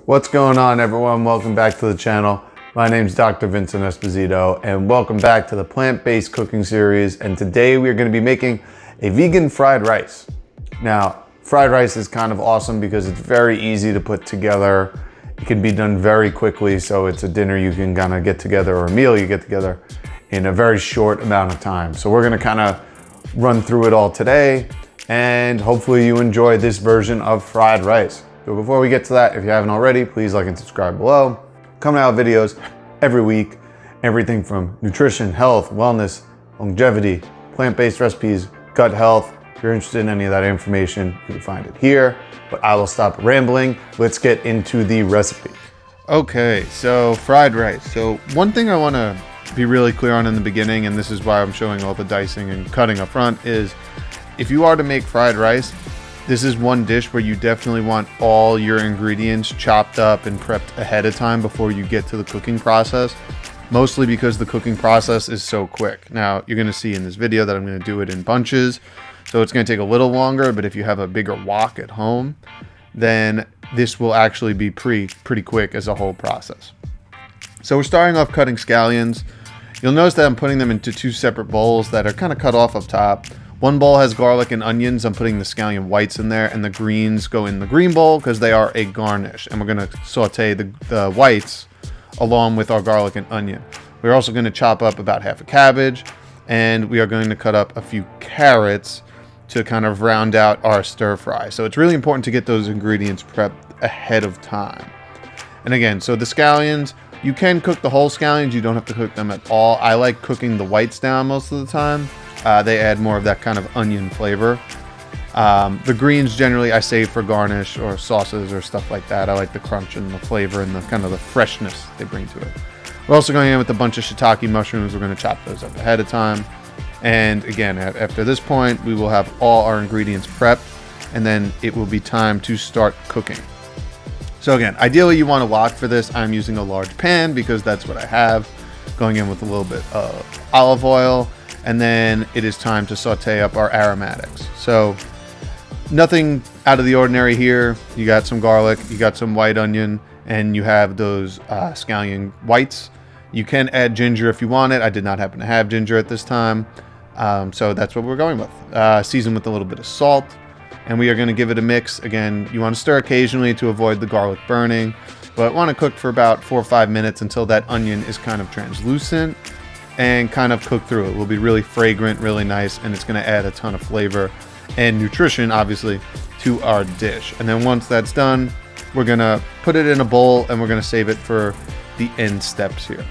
What's going on, everyone? Welcome back to the channel. My name's Dr. Vincent Esposito, and welcome back to the plant-based cooking series. And today we're going to be making a vegan fried rice. Now, fried rice is kind of awesome because it's very easy to put together. It can be done very quickly, so it's a dinner you can kind of get together, or a meal you get together in a very short amount of time. So we're going to kind of run through it all today, and hopefully you enjoy this version of fried rice. So before we get to that, if you haven't already, please like and subscribe below. Coming out with videos every week, everything from nutrition, health, wellness, longevity, plant-based recipes, gut health. If you're interested in any of that information, you can find it here, but I will stop rambling. Let's get into the recipe. Okay, so fried rice. So one thing I want to be really clear on in the beginning, and this is why I'm showing all the dicing and cutting up front, is if you are to make fried rice, this is one dish where you definitely want all your ingredients chopped up and prepped ahead of time before you get to the cooking process, mostly because the cooking process is so quick. Now, you're going to see in this video that I'm going to do it in bunches, so it's going to take a little longer, but if you have a bigger wok at home, then this will actually be pretty quick as a whole process. So we're starting off cutting scallions. You'll notice that I'm putting them into two separate bowls that are kind of cut off up top. One bowl has garlic and onions. I'm putting the scallion whites in there, and the greens go in the green bowl because they are a garnish. And we're going to saute the whites along with our garlic and onion. We're also going to chop up about half a cabbage, and we are going to cut up a few carrots to kind of round out our stir fry. So it's really important to get those ingredients prepped ahead of time. And again, so the scallions, you can cook the whole scallions. You don't have to cook them at all. I like cooking the whites down most of the time. They add more of that kind of onion flavor. The greens generally I save for garnish or sauces or stuff like that. I like the crunch and the flavor and the kind of the freshness they bring to it. We're also going in with a bunch of shiitake mushrooms. We're going to chop those up ahead of time. And again, after this point, we will have all our ingredients prepped, and then it will be time to start cooking. So again, ideally you want a wok for this. I'm using a large pan because that's what I have. Going in with a little bit of olive oil. And then it is time to saute up our aromatics. So nothing out of the ordinary here. You got some garlic, you got some white onion, and you have those scallion whites. You can add ginger if you want it. I did not happen to have ginger at this time. So that's what we're going with. Season with a little bit of salt. And we are going to give it a mix. Again, you want to stir occasionally to avoid the garlic burning. But want to cook for about 4 or 5 minutes until that onion is kind of translucent. And kind of cook through it. It will be really fragrant, really nice, and it's going to add a ton of flavor and nutrition, obviously, to our dish. And then once that's done, we're going to put it in a bowl, and we're going to save it for the end steps here.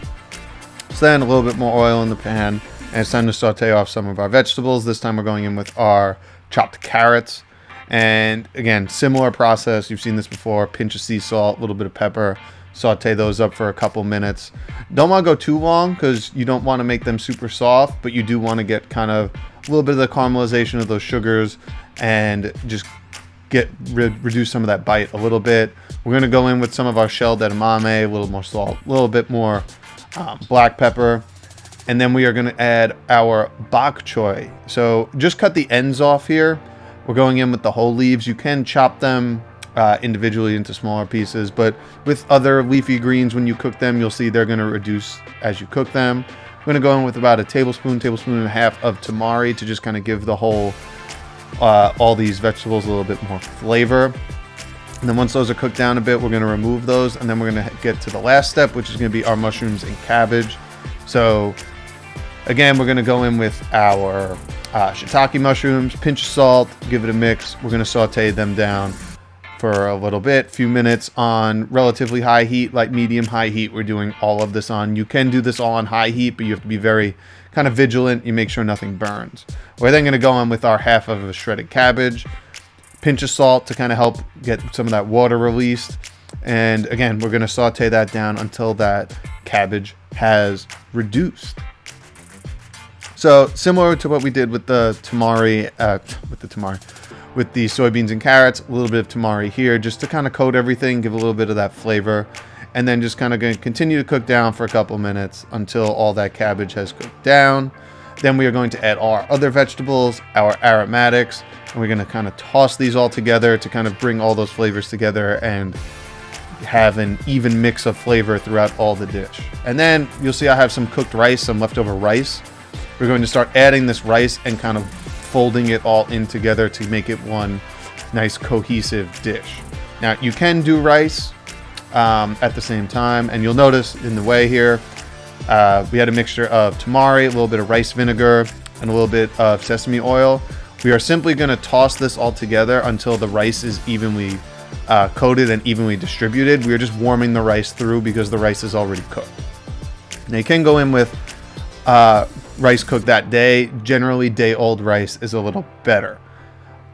So then a little bit more oil in the pan, and it's time to saute off some of our vegetables. This time we're going in with our chopped carrots. And again, similar process. You've seen this before. Pinch of sea salt, a little bit of pepper. Saute those up for a couple minutes. Don't want to go too long because you don't want to make them super soft, but you do want to get kind of a little bit of the caramelization of those sugars and just reduce some of that bite a little bit. We're going to go in with some of our shelled edamame, a little more salt, a little bit more black pepper, and then we are going to add our bok choy. So just cut the ends off here. We're going in with the whole leaves. You can chop them individually into smaller pieces, but with other leafy greens, when you cook them, you'll see they're going to reduce as you cook them. I'm going to go in with about a tablespoon and a half of tamari to just kind of give the whole all these vegetables a little bit more flavor. And then once those are cooked down a bit, we're going to remove those, and then we're going to get to the last step, which is going to be our mushrooms and cabbage. So again, we're going to go in with our shiitake mushrooms, pinch of salt, give it a mix. We're going to saute them down for a little bit, few minutes on relatively high heat, like medium high heat. We're doing all of this on. You can do this all on high heat, but you have to be very kind of vigilant. You make sure nothing burns. We're then going to go on with our half of a shredded cabbage, pinch of salt to kind of help get some of that water released. And again, we're going to saute that down until that cabbage has reduced. So similar to what we did with the tamari, with the soybeans and carrots, a little bit of tamari here just to kind of coat everything, give a little bit of that flavor, and then just kind of going to continue to cook down for a couple minutes until all that cabbage has cooked down. Then we are going to add our other vegetables, our aromatics, and we're going to kind of toss these all together to kind of bring all those flavors together and have an even mix of flavor throughout all the dish. And then you'll see I have some cooked rice, some leftover rice. We're going to start adding this rice and kind of folding it all in together to make it one nice cohesive dish. Now you can do rice at the same time, and you'll notice in the way here, we had a mixture of tamari, a little bit of rice vinegar, and a little bit of sesame oil. We are simply going to toss this all together until the rice is evenly coated and evenly distributed. We are just warming the rice through because the rice is already cooked. Now you can go in with rice cooked that day. Generally, day-old rice is a little better.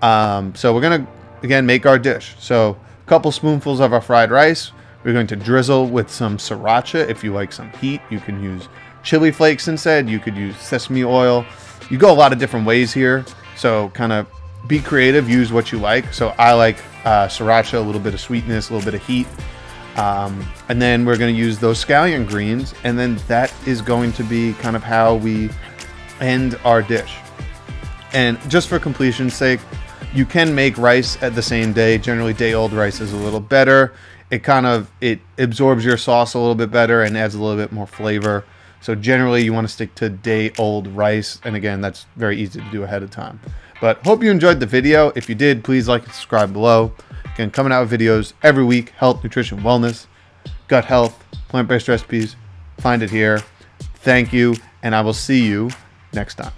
So we're going to, again, make our dish. So a couple spoonfuls of our fried rice. We're going to drizzle with some sriracha. If you like some heat, you can use chili flakes instead. You could use sesame oil. You go a lot of different ways here. So kind of be creative, use what you like. So I like sriracha, a little bit of sweetness, a little bit of heat. And then we're going to use those scallion greens. And then that is going to be kind of how we end our dish. And just for completion's sake, you can make rice at the same day. Generally, day-old rice is a little better. It absorbs your sauce a little bit better and adds a little bit more flavor. So generally, you want to stick to day-old rice. And again, that's very easy to do ahead of time. But hope you enjoyed the video. If you did, please like and subscribe below. Again, coming out with videos every week. Health, nutrition, wellness, gut health, plant-based recipes. Find it here. Thank you, and I will see you next time.